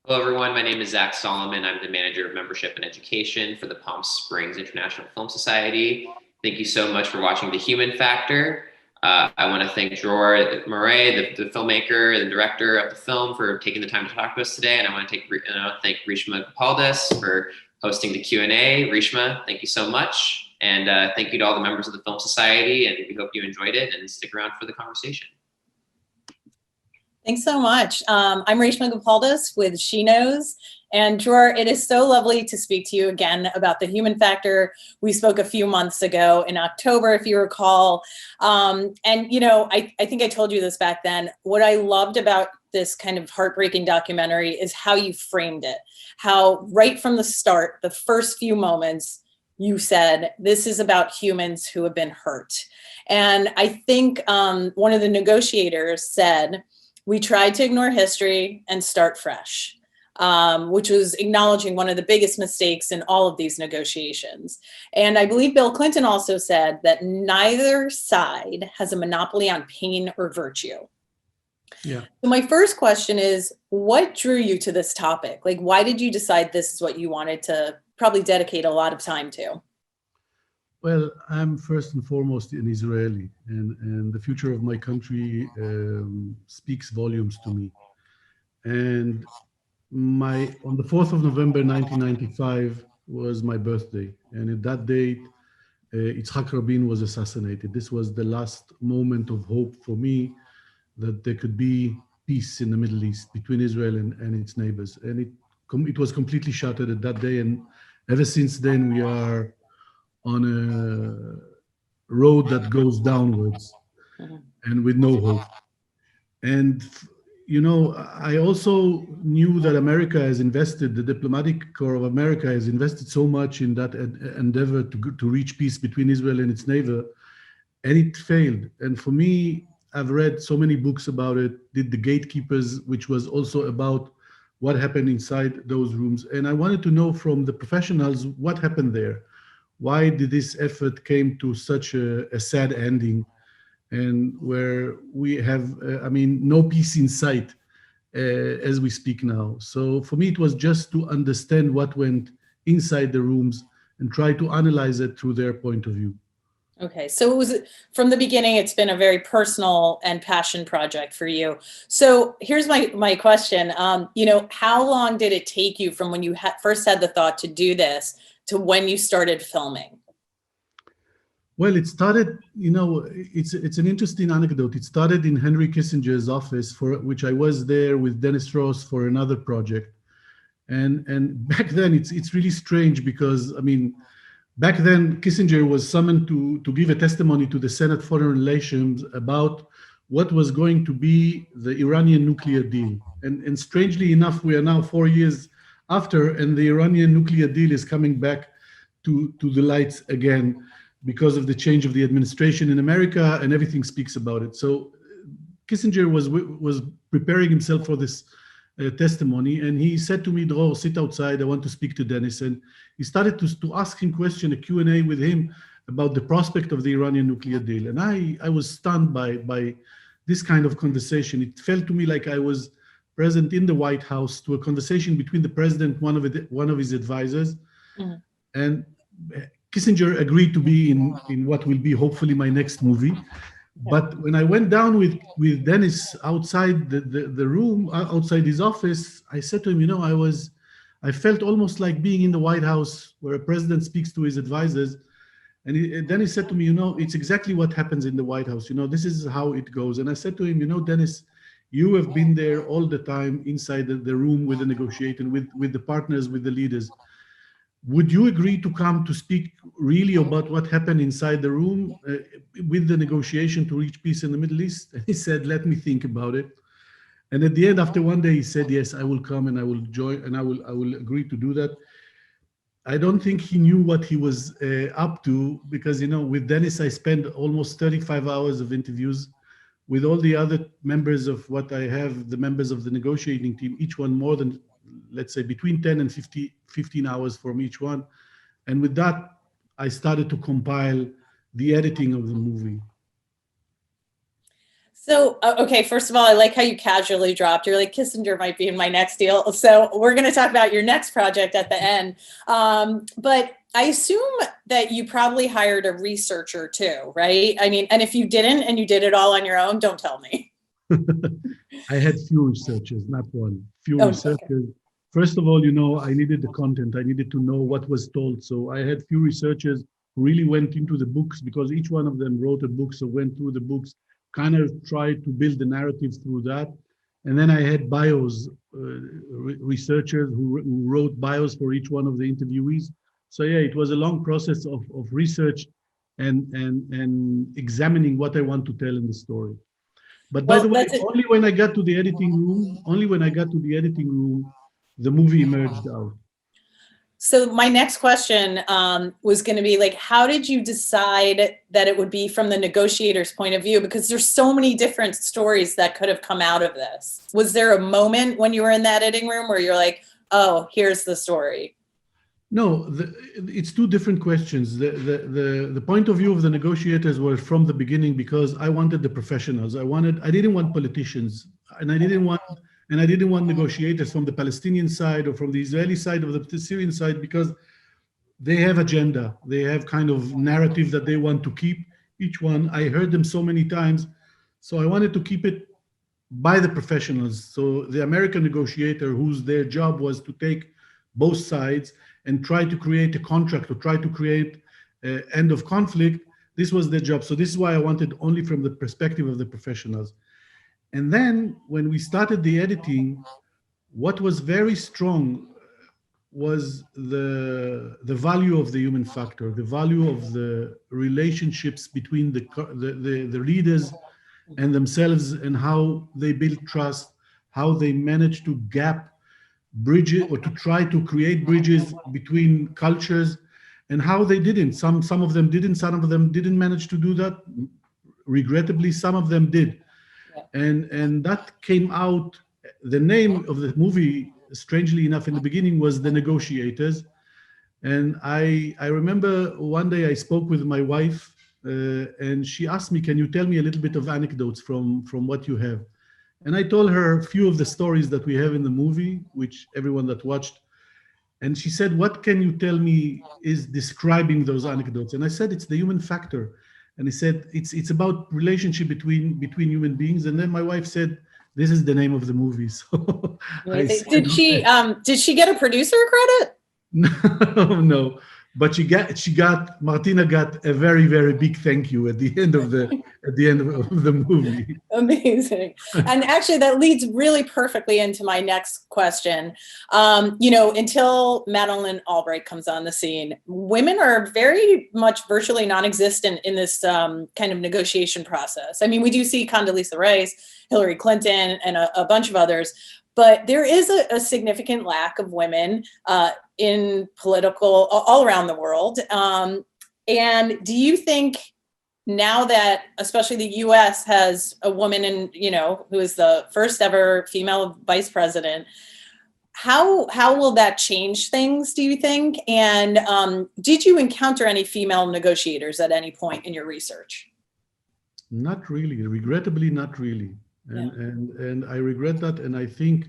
Hello, everyone. My name is Zach Solomon. I'm the manager of membership and education for the Palm Springs International Film Society. Thank you so much for watching The Human Factor. I want to thank Dror Moreh, the filmmaker and director of the film, for taking the time to talk to us today. And I want to thank Reshma Gopaldas for hosting the Q&A. Reshma, thank you so much. And thank you to all the members of the Film Society. And we hope you enjoyed it and stick around for the conversation. Thanks so much. I'm Reshma Gopaldas with SheKnows. And Dror, it is so lovely to speak to you again about The Human Factor. We spoke a few months ago in October, if you recall. And, you know, I think I told you this back then. What I loved about this kind of heartbreaking documentary is how you framed it. How right from the start, the first few moments, you said, this is about humans who have been hurt. And I think one of the negotiators said, we tried to ignore history and start fresh, which was acknowledging one of the biggest mistakes in all of these negotiations. And I believe Bill Clinton also said that neither side has a monopoly on pain or virtue. Yeah. So my first question is, what drew you to this topic? Like, why did you decide this is what you wanted to probably dedicate a lot of time to? Well, I'm first and foremost an Israeli, and the future of my country speaks volumes to me. And on the 4th of November, 1995 was my birthday. And at that date, Yitzhak Rabin was assassinated. This was the last moment of hope for me that there could be peace in the Middle East between Israel and its neighbors. And it was completely shattered at that day. And ever since then, we are on a road that goes downwards and with no hope. And, you know, I also knew that America has invested, the diplomatic corps of America has invested so much in that endeavor to reach peace between Israel and its neighbor, and it failed. And for me, I've read so many books about it, did The Gatekeepers, which was also about what happened inside those rooms. And I wanted to know from the professionals what happened there. Why did this effort came to such a sad ending, and where we have, no peace in sight as we speak now. So for me, it was just to understand what went inside the rooms and try to analyze it through their point of view. Okay, so it was from the beginning, it's been a very personal and passion project for you. So here's my question. You know, how long did it take you from when you first had the thought to do this to when you started filming? Well, it started, you know, it's an interesting anecdote. It started in Henry Kissinger's office, for which I was there with Dennis Ross for another project. And back then, it's really strange because, I mean, back then, Kissinger was summoned to give a testimony to the Senate Foreign Relations about what was going to be the Iranian nuclear deal. And strangely enough, we are now 4 years after, and the Iranian nuclear deal is coming back to the lights again because of the change of the administration in America, and everything speaks about it. So Kissinger was preparing himself for this testimony, and he said to me, Dror, sit outside, I want to speak to Dennis. And he started to ask him question, a Q&A with him about the prospect of the Iranian nuclear deal. And I was stunned by this kind of conversation. It felt to me like I was present in the White House to a conversation between the president, one of his advisors, and Kissinger agreed to be in what will be hopefully my next movie. But when I went down with Dennis outside the room, outside his office, I said to him, you know, I felt almost like being in the White House where a president speaks to his advisors. And then he said to me, you know, it's exactly what happens in the White House. You know, this is how it goes. And I said to him, you know, Dennis, you have been there all the time inside the room with the negotiating, with the partners, with the leaders. Would you agree to come to speak really about what happened inside the room with the negotiation to reach peace in the Middle East? And he said, let me think about it. And at the end, after one day, he said, yes, I will come and I will join and I will agree to do that. I don't think he knew what he was up to because, you know, with Dennis, I spent almost 35 hours of interviews with all the other members of what I have, the members of the negotiating team, each one more than, let's say, between 10 and 15 hours from each one. And with that, I started to compile the editing of the movie. So, okay, first of all, I like how you casually dropped. You're like, Kissinger might be in my next deal. So we're going to talk about your next project at the end. But I assume that you probably hired a researcher too, right? I mean, and if you didn't and you did it all on your own, don't tell me. I had few researchers, not one, few Oh, okay. researchers. First of all, you know, I needed the content. I needed to know what was told. So I had few researchers who really went into the books because each one of them wrote a book. So went through the books, kind of tried to build the narrative through that. And then I had bios, researchers who wrote bios for each one of the interviewees. So yeah, it was a long process of research and examining what I want to tell in the story. But by the Well, way, that's it. only when I got to the editing room, the movie emerged out. So my next question was going to be like, how did you decide that it would be from the negotiator's point of view? Because there's so many different stories that could have come out of this. Was there a moment when you were in that editing room where you're like, oh, here's the story? No, it's two different questions. The point of view of the negotiators was from the beginning because I wanted the professionals. I didn't want politicians, and I didn't want negotiators from the Palestinian side or from the Israeli side or the Syrian side because they have agenda. They have kind of narrative that they want to keep. Each one, I heard them so many times, so I wanted to keep it by the professionals. So the American negotiator, whose their job was to take both sides and try to create a contract or try to create an end of conflict, this was their job. So this is why I wanted only from the perspective of the professionals. And then when we started the editing, what was very strong was the value of the human factor, the value of the relationships between the leaders and themselves, and how they build trust, how they manage to gap bridges or to try to create bridges between cultures, and how they didn't. Some of them didn't, some of them didn't manage to do that. Regrettably, some of them did. And that came out. The name of the movie, strangely enough, in the beginning was The Negotiators. And I remember one day I spoke with my wife, and she asked me, can you tell me a little bit of anecdotes from what you have? And I told her a few of the stories that we have in the movie, which everyone that watched. And she said, what can you tell me is describing those anecdotes? And I said, it's the human factor. And he said, it's about relationship between human beings. And then my wife said, this is the name of the movie. So did she get a producer credit? No, but Martina got a very, very big thank you at the end of the movie. Amazing. And actually that leads really perfectly into my next question. You know, until Madeleine Albright comes on the scene, women are very much virtually non-existent in this kind of negotiation process. I mean, we do see Condoleezza Rice, Hillary Clinton, and a bunch of others, but there is a significant lack of women in political, all around the world. And do you think now that especially the US has a woman in, you know, who is the first ever female vice president, how will that change things, do you think? And did you encounter any female negotiators at any point in your research? Not really, regrettably, not really. And I regret that. And I think,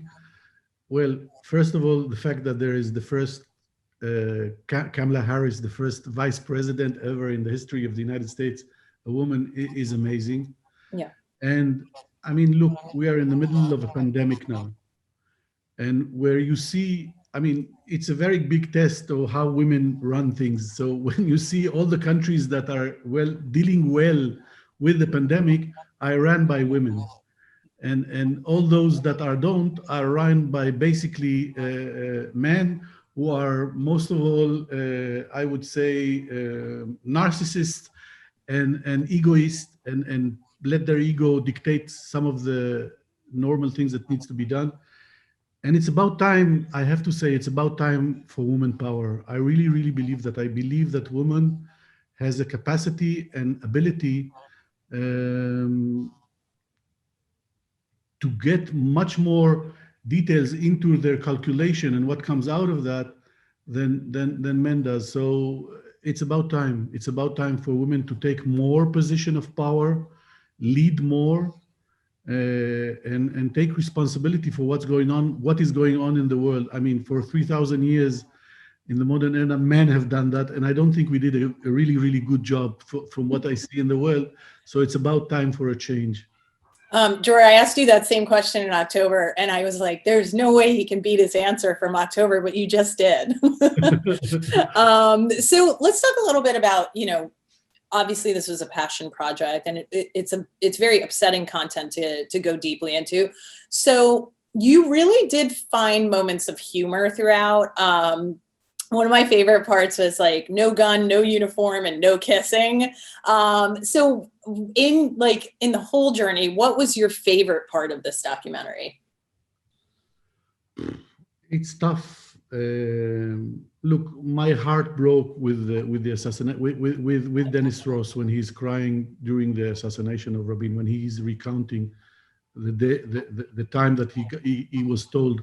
well, first of all, the fact that there is the first Kamala Harris, the first vice president ever in the history of the United States, a woman, is amazing. Yeah. And I mean, look, we are in the middle of a pandemic now. And where you see, I mean, it's a very big test of how women run things. So when you see all the countries that are dealing well with the pandemic are run by women. And all those that don't are run by basically men who are most of all, I would say, narcissists and egoists, and let their ego dictate some of the normal things that needs to be done. And it's about time, I have to say, it's about time for woman power. I really, really believe that. I believe that woman has a capacity and ability to get much more details into their calculation and what comes out of that than men does. So it's about time. It's about time for women to take more position of power, lead more, and take responsibility for what is going on in the world. I mean, for 3,000 years in the modern era, men have done that, and I don't think we did a really, really good job from what I see in the world. So it's about time for a change. Dror, I asked you that same question in October, and I was like, there's no way he can beat his answer from October, but you just did. So let's talk a little bit about, obviously this was a passion project, and it's very upsetting content to go deeply into. So you really did find moments of humor throughout. One of my favorite parts was like no gun, no uniform, and no kissing. So in the whole journey, what was your favorite part of this documentary? It's tough. Look, my heart broke with the assassination with Dennis Ross when he's crying during the assassination of Rabin, when he's recounting the time that he was told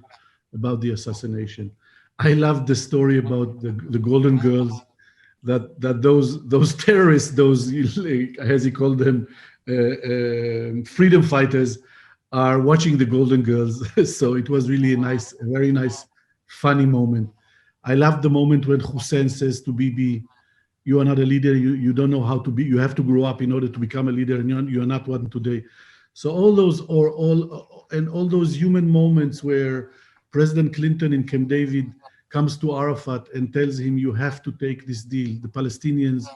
about the assassination. I love the story about the Golden Girls, that those terrorists, those, as he called them, freedom fighters, are watching the Golden Girls. So it was really a very nice, funny moment. I love the moment when Hussein says to Bibi, "You are not a leader. You don't know how to be. You have to grow up in order to become a leader, and you're not one today." So all those human moments where President Clinton in Camp David comes to Arafat and tells him, "You have to take this deal. The Palestinians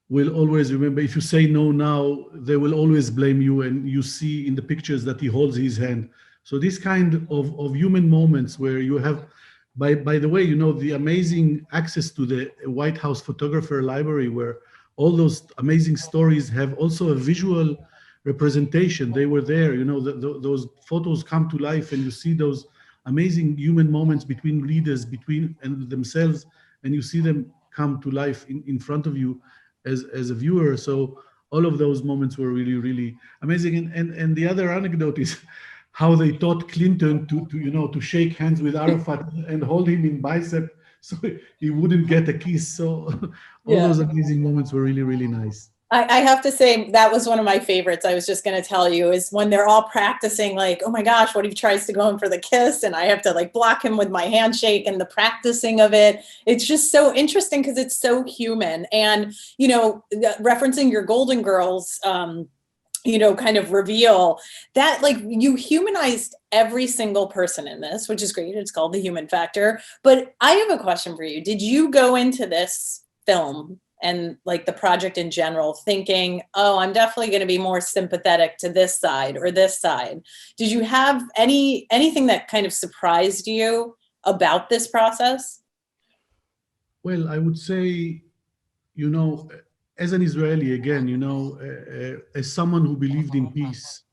will always remember. If you say no now, they will always blame you." And you see in the pictures that he holds his hand. So this kind of human moments where you have, by the way, the amazing access to the White House photographer library, where all those amazing stories have also a visual representation. They were there, those photos come to life, and you see those amazing human moments between leaders, and themselves, and you see them come to life in front of you as a viewer. So all of those moments were really, really amazing. And the other anecdote is how they taught Clinton to shake hands with Arafat and hold him in bicep so he wouldn't get a kiss. So all those amazing moments were really, really nice. I have to say that was one of my favorites. I was just going to tell you, is when they're all practicing, like, oh my gosh, what if he tries to go in for the kiss and I have to like block him with my handshake, and the practicing of it. It's just so interesting because it's so human. And, referencing your Golden Girls, kind of reveal that like you humanized every single person in this, which is great. It's called The Human Factor. But I have a question for you. Did you go into this film and like the project in general thinking, oh, I'm definitely going to be more sympathetic to this side or this side? Did you have anything that kind of surprised you about this process? Well, I would say, as an Israeli, again, as someone who believed in peace,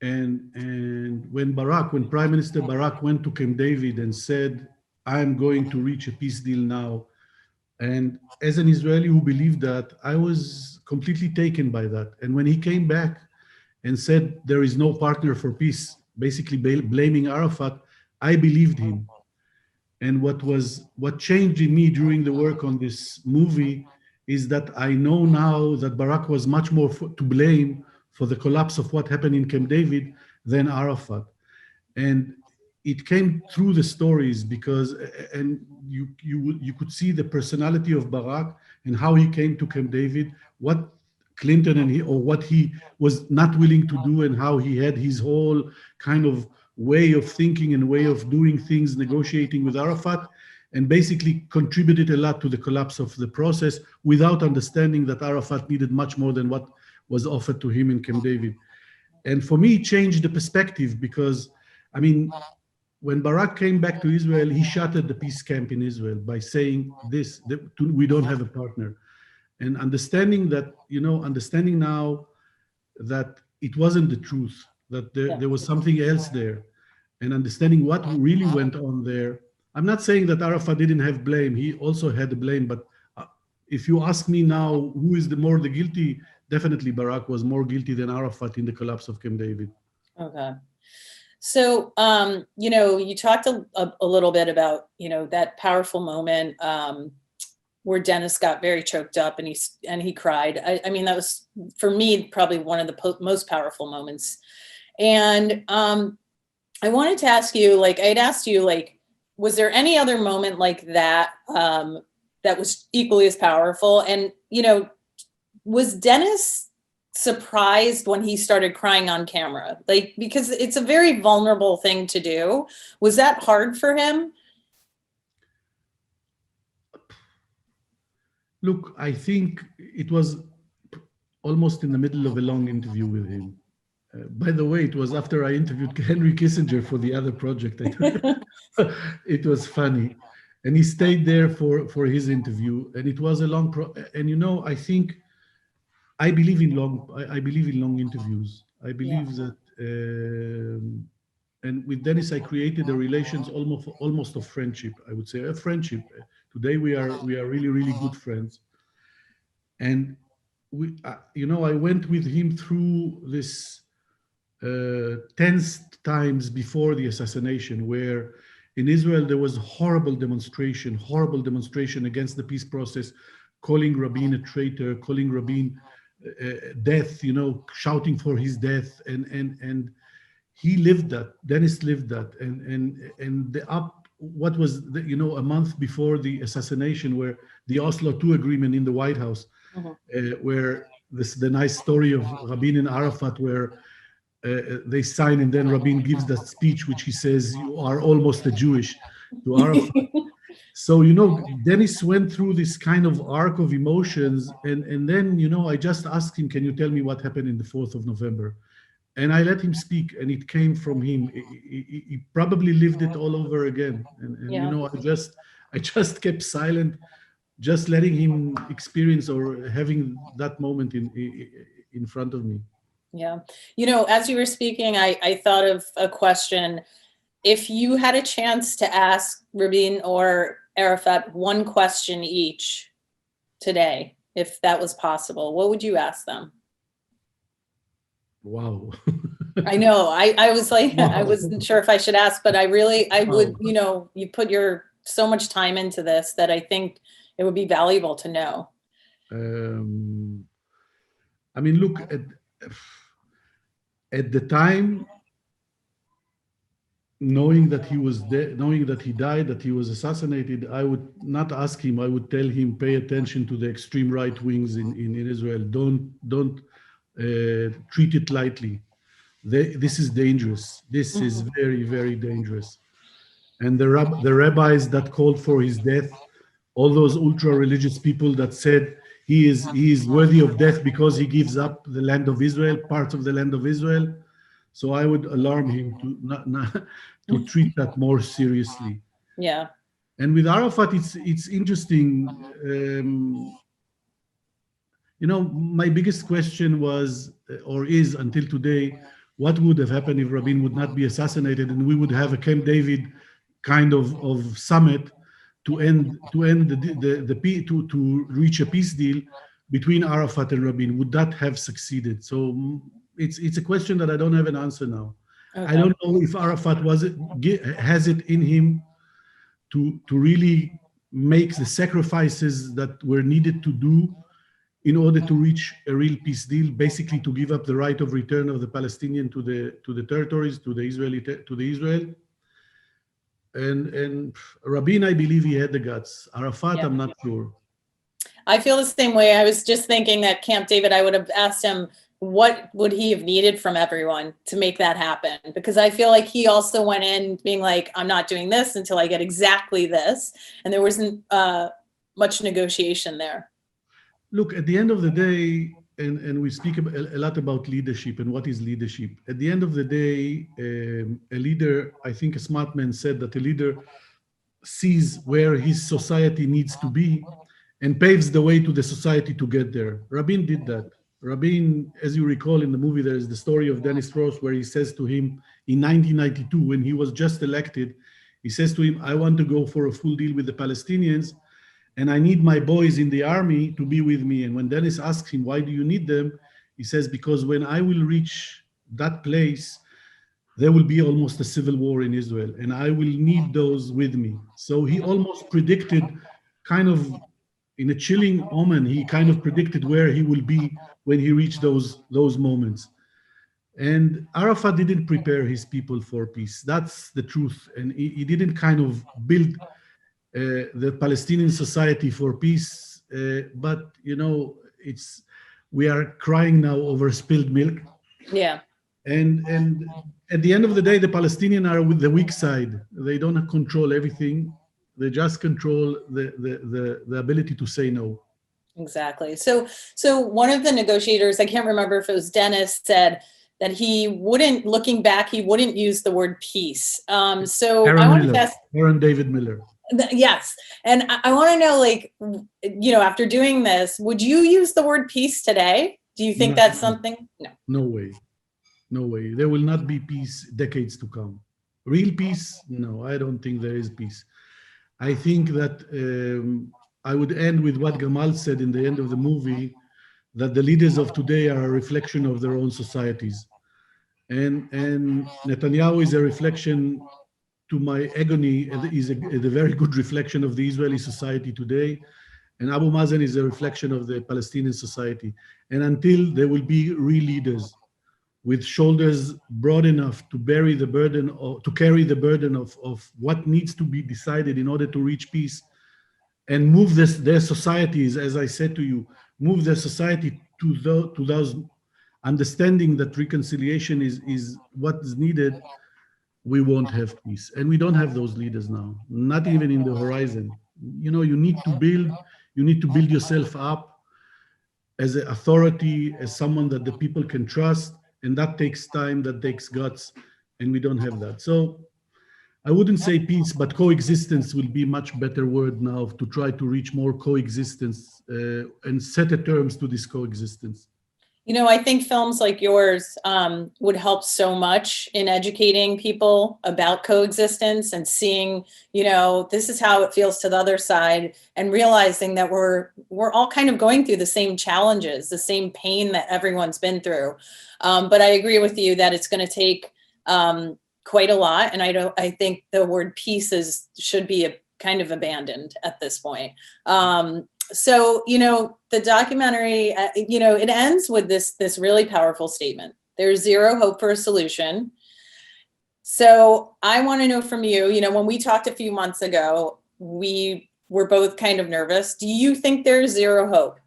and when Prime Minister Barak went to Camp David and said, "I'm going to reach a peace deal now," and as an Israeli who believed that, I was completely taken by that. And when he came back and said there is no partner for peace, basically blaming Arafat, I believed him. And what changed in me during the work on this movie is that I know now that Barak was much more to blame for the collapse of what happened in Camp David than Arafat. And it came through the stories because, and you could see the personality of Barak and how he came to Camp David, what Clinton what he was not willing to do, and how he had his whole kind of way of thinking and way of doing things, negotiating with Arafat, and basically contributed a lot to the collapse of the process without understanding that Arafat needed much more than what was offered to him in Camp David. And for me, it changed the perspective because, I mean, when Barak came back to Israel, he shattered the peace camp in Israel by saying this, we don't have a partner. And understanding now that it wasn't the truth, that there was something else there, and understanding what really went on there. I'm not saying that Arafat didn't have blame. He also had the blame. But if you ask me now, who is the guilty, definitely Barak was more guilty than Arafat in the collapse of Camp David. Okay. So, you talked a little bit about, that powerful moment where Dennis got very choked up and he cried. I mean, that was, for me, probably one of the most powerful moments. And I wanted to ask you, like, I'd asked you, like, was there any other moment like that that was equally as powerful? And, you know, was Dennis surprised when he started crying on camera? Like, because it's a very vulnerable thing to do. Was that hard for him? Look, I think it was almost in the middle of a long interview with him. By the way, it was after I interviewed Henry Kissinger for the other project. It was funny. And he stayed there for his interview. And it was a long, and you know, I think, I believe in long interviews. I believe that, and with Dennis, I created a relations almost of friendship. I would say a friendship. Today we are really, really good friends. And you know, I went with him through this tense times before the assassination, where in Israel there was horrible demonstration against the peace process, calling Rabin a traitor, calling Rabin death, you know, shouting for his death, and he lived that. Dennis lived that, and what was you know, a month before the assassination, where the Oslo II agreement in the White House, where the nice story of Rabin and Arafat, where they sign, and then Rabin gives that speech, which he says, "You are almost a Jewish," to Arafat. So, you know, Dennis went through this kind of arc of emotions. And then, you know, I just asked him, can you tell me what happened in the 4th of November? And I let him speak, and it came from him. He probably lived it all over again. And you know, I just kept silent, just letting him experience or having that moment in front of me. Yeah. You know, as you were speaking, I thought of a question. If you had a chance to ask Rabin or Arafat one question each today, if that was possible, what would you ask them? Wow. I know. I was like, Wow. I wasn't sure if I should ask, but I would, Wow. you know, you put so much time into this that I think it would be valuable to know. I mean, look, at the time, knowing that he was dead, knowing that he died, that he was assassinated, I would not ask him. I would tell him, pay attention to the extreme right wings in Israel. Don't treat it lightly. This is dangerous. This is very, very dangerous. And the rabbis that called for his death, all those ultra-religious people that said he is worthy of death because he gives up the land of Israel, parts of the land of Israel. So I would alarm him to treat that more seriously. Yeah. And with Arafat, it's interesting. You know, my biggest question was, or is until today, what would have happened if Rabin would not be assassinated, and we would have a Camp David kind of summit to reach a peace deal between Arafat and Rabin? Would that have succeeded? So it's a question that I don't have an answer now. Okay. I don't know if Arafat has it in him to really make the sacrifices that were needed to do in order to reach a real peace deal, basically to give up the right of return of the Palestinian to the territories, to the Israel. And Rabin, I believe he had the guts. Arafat, I'm not sure. I feel the same way. I was just thinking that Camp David, I would have asked him, what would he have needed from everyone to make that happen? Because I feel like he also went in being like, I'm not doing this until I get exactly this. And there wasn't much negotiation there. Look, at the end of the day, and we speak a lot about leadership and what is leadership. At the end of the day, a leader, I think a smart man said that a leader sees where his society needs to be and paves the way to the society to get there. Rabin did that. Rabin, as you recall in the movie, there is the story of Dennis Ross where he says to him in 1992, when he was just elected, he says to him, I want to go for a full deal with the Palestinians, and I need my boys in the army to be with me. And when Dennis asks him, why do you need them? He says, because when I will reach that place, there will be almost a civil war in Israel, and I will need those with me. So he almost predicted, kind of in a chilling omen, he kind of predicted where he will be when he reached those moments. And Arafat didn't prepare his people for peace. That's the truth. And he didn't kind of build the Palestinian society for peace. But, you know, we are crying now over spilled milk. Yeah. And at the end of the day, the Palestinians are with the weak side. They don't control everything. They just control the ability to say no. Exactly. So one of the negotiators, I can't remember if it was Dennis, said that he wouldn't, looking back, he wouldn't use the word peace. So I want to ask, Aaron David Miller. Yes. And I want to know, like, you know, after doing this, would you use the word peace today? Do you think that's something? No. No way. No way. There will not be peace decades to come. Real peace? No, I don't think there is peace. I think that I would end with what Gamal said in the end of the movie, that the leaders of today are a reflection of their own societies. And Netanyahu is a reflection, to my agony, is a very good reflection of the Israeli society today. And Abu Mazen is a reflection of the Palestinian society. And until there will be real leaders with shoulders broad enough to carry the burden of what needs to be decided in order to reach peace, and move their societies, as I said to you, move their society to those understanding that reconciliation is what is needed, we won't have peace. And we don't have those leaders now, not even in the horizon. You know, you need to build yourself up as an authority, as someone that the people can trust, and that takes time, that takes guts, and we don't have that. So I wouldn't say peace, but coexistence will be much better word now, to try to reach more coexistence and set the terms to this coexistence. You know, I think films like yours would help so much in educating people about coexistence and seeing, you know, this is how it feels to the other side, and realizing that we're all kind of going through the same challenges, the same pain that everyone's been through. But I agree with you that it's going to take quite a lot, and I think the word peace should be kind of abandoned at this point. So, you know, the documentary, you know, it ends with this really powerful statement. There's zero hope for a solution. So I want to know from you, you know, when we talked a few months ago, we were both kind of nervous. Do you think there's zero hope?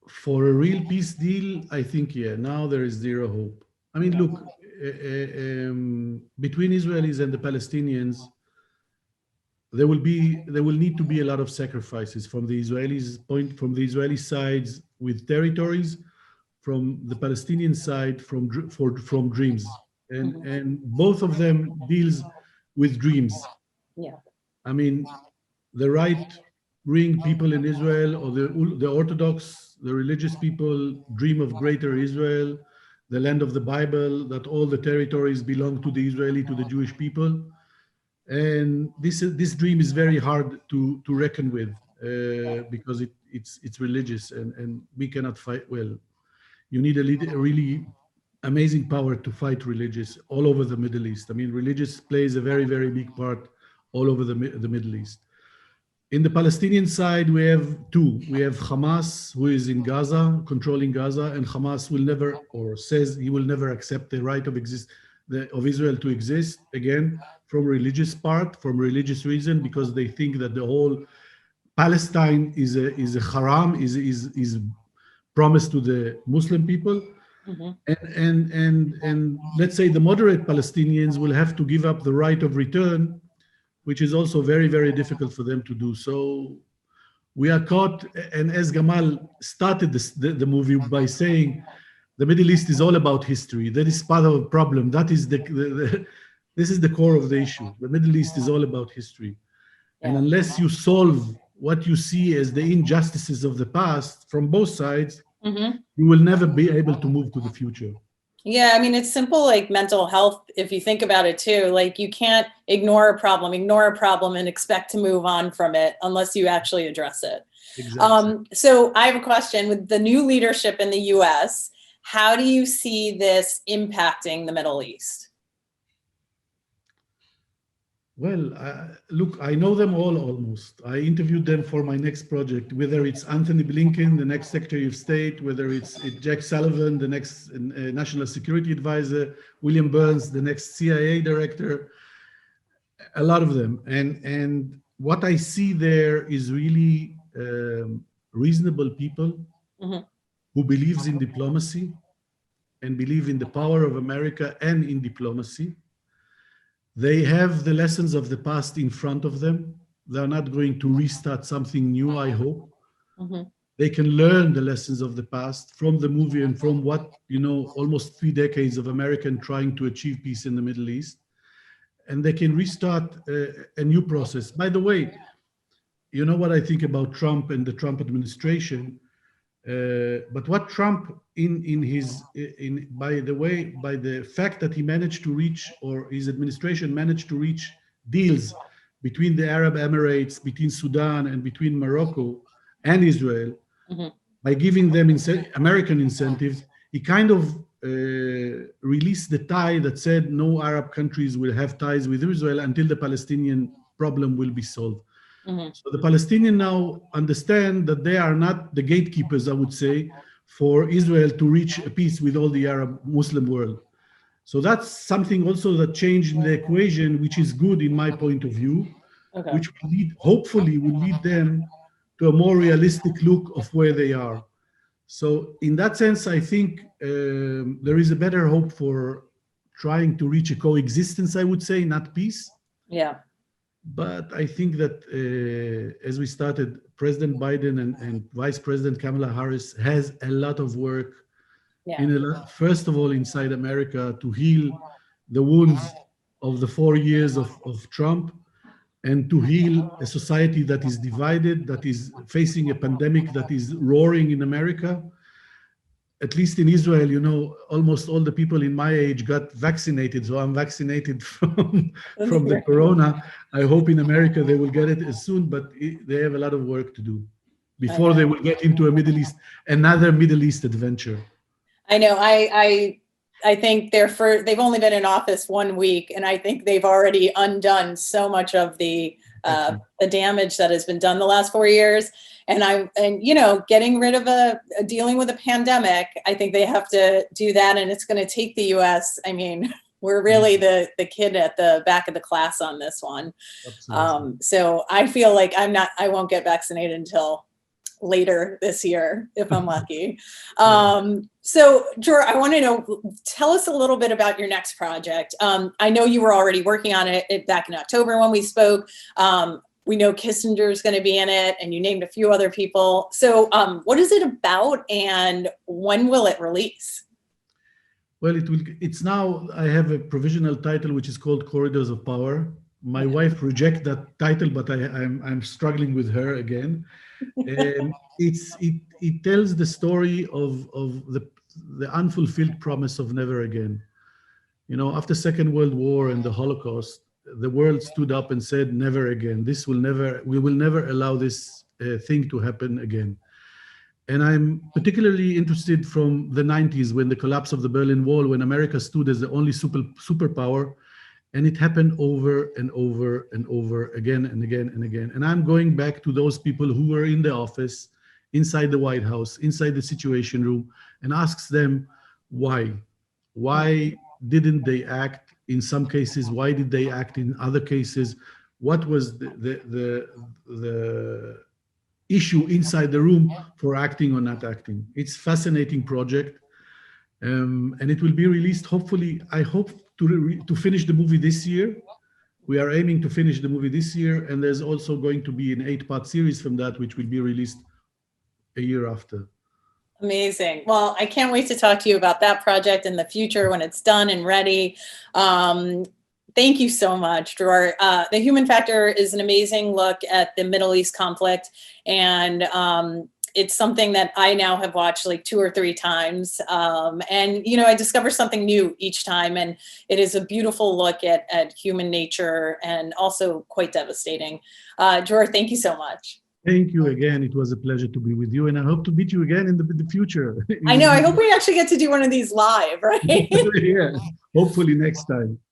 For a real peace deal, I think, yeah, now there is zero hope. I mean, look, between Israelis and the Palestinians, there will need to be a lot of sacrifices from the Israeli sides with territories, from the Palestinian side from dreams, and both of them deals with dreams. Yeah. I mean, the right-wing people in Israel, or the Orthodox, the religious people, dream of greater Israel, the land of the Bible, that all the territories belong to the Jewish people. And this dream is very hard to reckon with because it's religious, and we cannot fight. Well, you need a really amazing power to fight religious all over the Middle East. I mean, religious plays a very, very big part all over the Middle East. In the Palestinian side, we have two. We have Hamas, who is in Gaza, controlling Gaza, and Hamas will never, or says he will never accept the right of Israel to exist, again, from religious reason, because they think that the whole Palestine is a haram, is promised to the Muslim people. And let's say the moderate Palestinians will have to give up the right of return, which is also very, very difficult for them to do. So we are caught, and as Gamal started the movie by saying, the Middle East is all about history. That is part of the problem. That is this is the core of the issue. The Middle East is all about history. And unless you solve what you see as the injustices of the past from both sides, you will never be able to move to the future. Yeah, I mean, it's simple, like mental health, if you think about it too. Like, you can't ignore a problem and expect to move on from it unless you actually address it. Exactly. So I have a question. With the new leadership in the US, how do you see this impacting the Middle East? Well, look, I know them all almost. I interviewed them for my next project, whether it's Anthony Blinken, the next Secretary of State, whether it's Jack Sullivan, the next National Security Advisor, William Burns, the next CIA Director, a lot of them. And what I see there is really reasonable people who believes in diplomacy and believe in the power of America and in diplomacy. They have the lessons of the past in front of them. They're not going to restart something new, I hope. They can learn the lessons of the past from the movie and from what, almost 3 decades of American trying to achieve peace in the Middle East. And they can restart a new process. By the way, you know what I think about Trump and the Trump administration. But what Trump, by the fact that he managed to reach, or his administration managed to reach deals between the Arab Emirates, between Sudan, and between Morocco and Israel, by giving them American incentives, he kind of released the tie that said no Arab countries will have ties with Israel until the Palestinian problem will be solved. So the Palestinians now understand that they are not the gatekeepers, I would say, for Israel to reach a peace with all the Arab Muslim world. So that's something also that changed in the equation, which is good in my point of view, which will hopefully will lead them to a more realistic look of where they are. So in that sense, I think there is a better hope for trying to reach a coexistence, I would say, not peace. Yeah. But I think that as we started, President Biden and Vice President Kamala Harris has a lot of work, first of all, inside America to heal the wounds of the 4 years of Trump, and to heal a society that is divided, that is facing a pandemic that is roaring in America. At least in Israel, almost all the people in my age got vaccinated. So I'm vaccinated from the corona. I hope in America they will get it as soon, but they have a lot of work to do before they will get into another Middle East adventure. I know. I think they've only been in office 1 week, and I think they've already undone so much of the damage that has been done the last 4 years. And getting rid of dealing with a pandemic, I think they have to do that, and it's going to take the U.S. I mean, we're really the kid at the back of the class on this one. So I feel like I won't get vaccinated until later this year, if I'm lucky. So Dror, I want to know, tell us a little bit about your next project. I know you were already working on it back in October when we spoke. We know Kissinger is going to be in it, and you named a few other people. So what is it about, and when will it release? Well, it's now, I have a provisional title, which is called Corridors of Power. My wife rejects that title, but I'm struggling with her again. It tells the story of the unfulfilled promise of never again. After Second World War and the Holocaust, the world stood up and said, never again. We will never allow this thing to happen again. And I'm particularly interested from the 90s, when the collapse of the Berlin Wall, when America stood as the only superpower, and it happened over and over and over again and again and again. And I'm going back to those people who were in the office, inside the White House, inside the Situation Room, and asks them why. Why didn't they act in some cases? Why did they act in other cases? What was the issue inside the room for acting or not acting? It's a fascinating project, and it will be released, hopefully, I hope to finish the movie this year. We are aiming to finish the movie this year, and there's also going to be an 8-part series from that, which will be released a year after. Amazing. Well, I can't wait to talk to you about that project in the future when it's done and ready. Thank you so much, Dror. The Human Factor is an amazing look at the Middle East conflict, and it's something that I now have watched like 2 or 3 times. And, I discover something new each time, and it is a beautiful look at human nature, and also quite devastating. Dror, thank you so much. Thank you again. It was a pleasure to be with you, and I hope to meet you again in the future. I know. I hope we actually get to do one of these live, right? Yeah, hopefully next time.